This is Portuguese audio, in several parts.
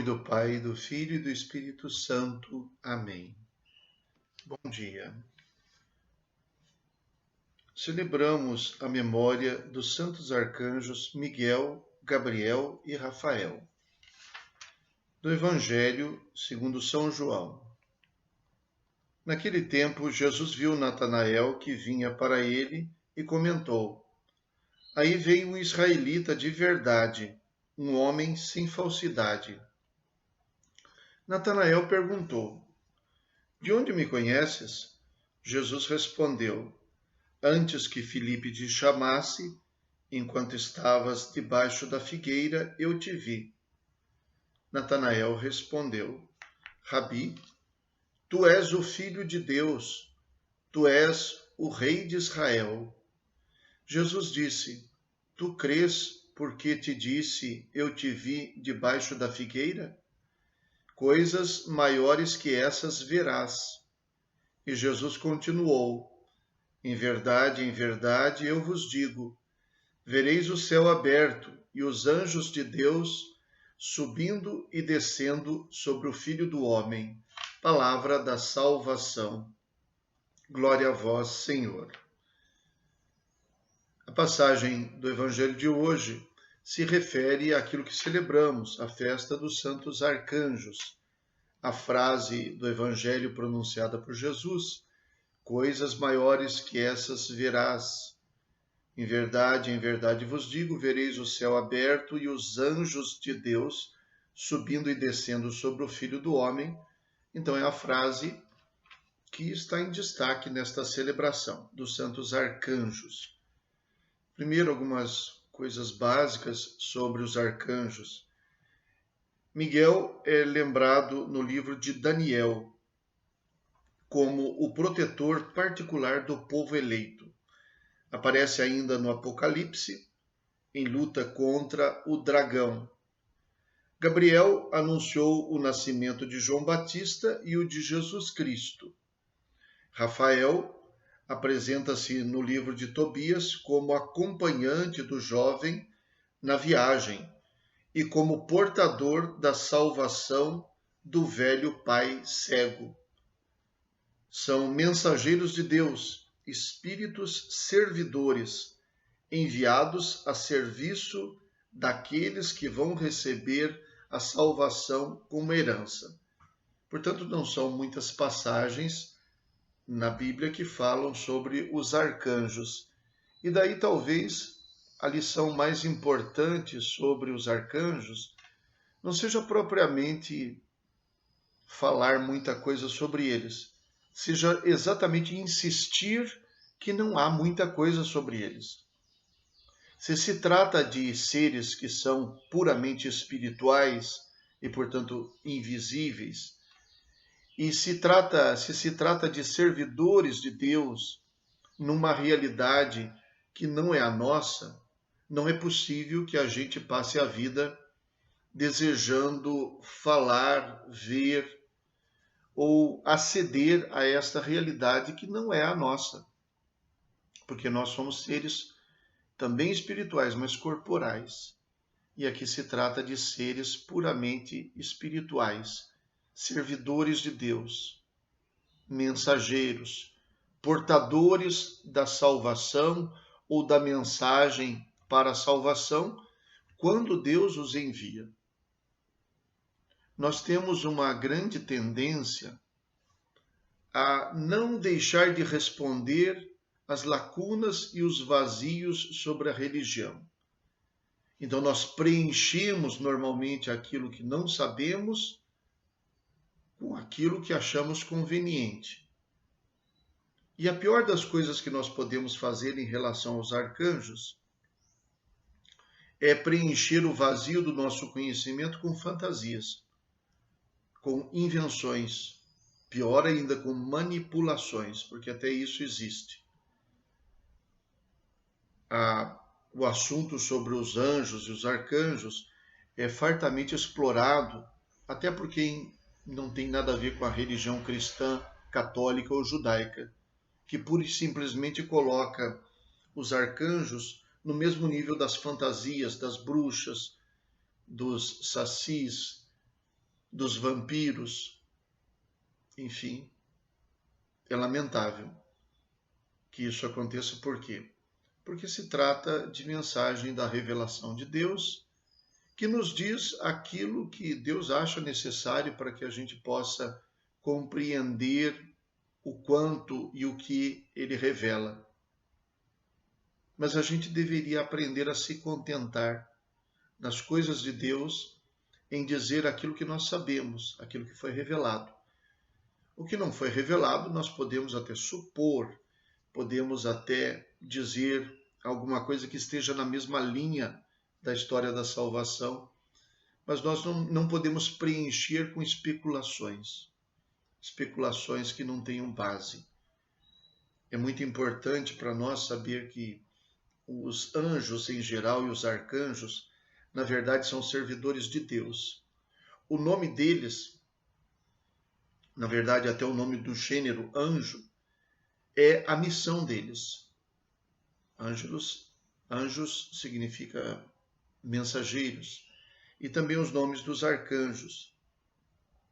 do Pai, do Filho e do Espírito Santo. Amém. Bom dia. Celebramos a memória dos santos arcanjos Miguel, Gabriel e Rafael. Do Evangelho segundo São João. Naquele tempo, Jesus viu Natanael que vinha para ele e comentou: Aí veio um israelita de verdade, um homem sem falsidade. Natanael perguntou: De onde me conheces? Jesus respondeu: Antes que Filipe te chamasse, enquanto estavas debaixo da figueira, eu te vi. Natanael respondeu: Rabi, tu és o Filho de Deus, tu és o Rei de Israel. Jesus disse: Tu crês porque te disse, eu te vi debaixo da figueira? Coisas maiores que essas verás. E Jesus continuou: em verdade, eu vos digo, vereis o céu aberto e os anjos de Deus subindo e descendo sobre o Filho do Homem. Palavra da salvação. Glória a vós, Senhor. A passagem do Evangelho de hoje se refere àquilo que celebramos, a festa dos santos arcanjos. A frase do Evangelho pronunciada por Jesus: coisas maiores que essas verás. Em verdade vos digo, vereis o céu aberto e os anjos de Deus subindo e descendo sobre o Filho do Homem. Então é a frase que está em destaque nesta celebração dos santos arcanjos. Primeiro, algumas coisas básicas sobre os arcanjos. Miguel é lembrado no livro de Daniel como o protetor particular do povo eleito. Aparece ainda no Apocalipse, em luta contra o dragão. Gabriel anunciou o nascimento de João Batista e o de Jesus Cristo. Rafael apresenta-se no livro de Tobias como acompanhante do jovem na viagem e como portador da salvação do velho pai cego. São mensageiros de Deus, espíritos servidores, enviados a serviço daqueles que vão receber a salvação como herança. Portanto, não são muitas passagens na Bíblia que falam sobre os arcanjos. E daí talvez a lição mais importante sobre os arcanjos não seja propriamente falar muita coisa sobre eles, seja exatamente insistir que não há muita coisa sobre eles. Se trata de seres que são puramente espirituais e, portanto, invisíveis, e se trata de servidores de Deus numa realidade que não é a nossa, não é possível que a gente passe a vida desejando falar, ver ou aceder a esta realidade que não é a nossa. Porque nós somos seres também espirituais, mas corporais. E aqui se trata de seres puramente espirituais, servidores de Deus, mensageiros, portadores da salvação ou da mensagem para a salvação, quando Deus os envia. Nós temos uma grande tendência a não deixar de responder as lacunas e os vazios sobre a religião. Então nós preenchemos normalmente aquilo que não sabemos com aquilo que achamos conveniente. E a pior das coisas que nós podemos fazer em relação aos arcanjos é preencher o vazio do nosso conhecimento com fantasias, com invenções, pior ainda com manipulações, porque até isso existe. O assunto sobre os anjos e os arcanjos é fartamente explorado, até por quem não tem nada a ver com a religião cristã, católica ou judaica, que pura e simplesmente coloca os arcanjos no mesmo nível das fantasias, das bruxas, dos sacis, dos vampiros. Enfim, é lamentável que isso aconteça. Por quê? Porque se trata de mensagem da revelação de Deus, que nos diz aquilo que Deus acha necessário para que a gente possa compreender o quanto e o que ele revela. Mas a gente deveria aprender a se contentar nas coisas de Deus, em dizer aquilo que nós sabemos, aquilo que foi revelado. O que não foi revelado, nós podemos até supor, podemos até dizer alguma coisa que esteja na mesma linha da história da salvação, mas nós não podemos preencher com especulações que não tenham base. É muito importante para nós saber que os anjos em geral e os arcanjos, na verdade, são servidores de Deus. O nome deles, na verdade, até o nome do gênero anjo, é a missão deles. Anjos significa mensageiros. E também os nomes dos arcanjos.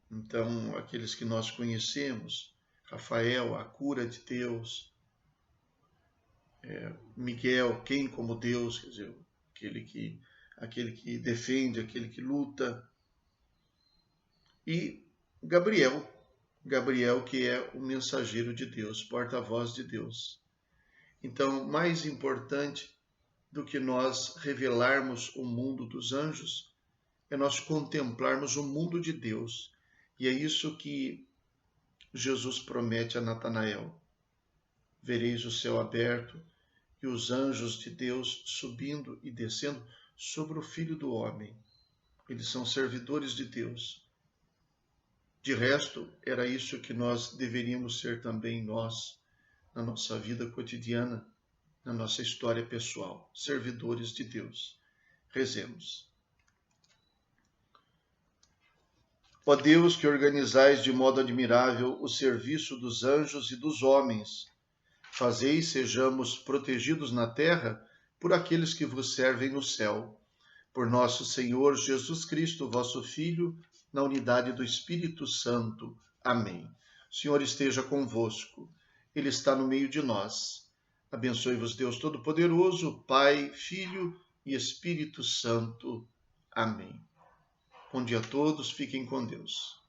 Então, aqueles que nós conhecemos, Rafael, a cura de Deus, Miguel, quem como Deus, quer dizer, aquele que defende, aquele que luta. E Gabriel, que é o mensageiro de Deus, porta-voz de Deus. Então, mais importante do que nós revelarmos o mundo dos anjos, é nós contemplarmos o mundo de Deus. E é isso que Jesus promete a Natanael. Vereis o céu aberto e os anjos de Deus subindo e descendo sobre o Filho do Homem. Eles são servidores de Deus. De resto, era isso que nós deveríamos ser também nós, na nossa vida cotidiana, na nossa história pessoal, servidores de Deus. Rezemos. Ó Deus, que organizais de modo admirável o serviço dos anjos e dos homens, fazeis sejamos protegidos na terra por aqueles que vos servem no céu. Por nosso Senhor Jesus Cristo, vosso Filho, na unidade do Espírito Santo. Amém. O Senhor esteja convosco. Ele está no meio de nós. Abençoe-vos Deus Todo-Poderoso, Pai, Filho e Espírito Santo. Amém. Bom dia a todos, fiquem com Deus.